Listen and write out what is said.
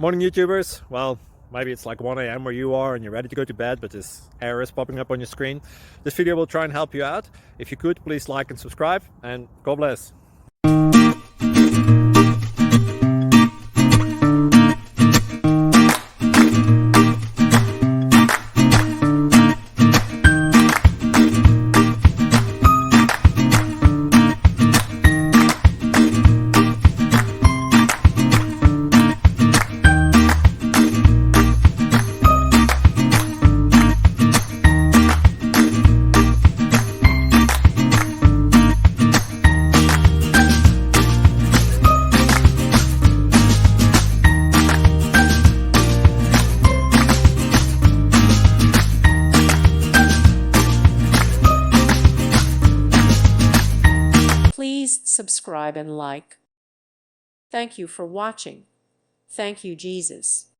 Morning YouTubers. Well, maybe it's like 1 a.m. where you are and you're ready to go to bed, but this error is popping up on your screen. This video will try and help you out. If you could, please like and subscribe, and God bless. Please subscribe and like. Thank you for watching. Thank you, Jesus.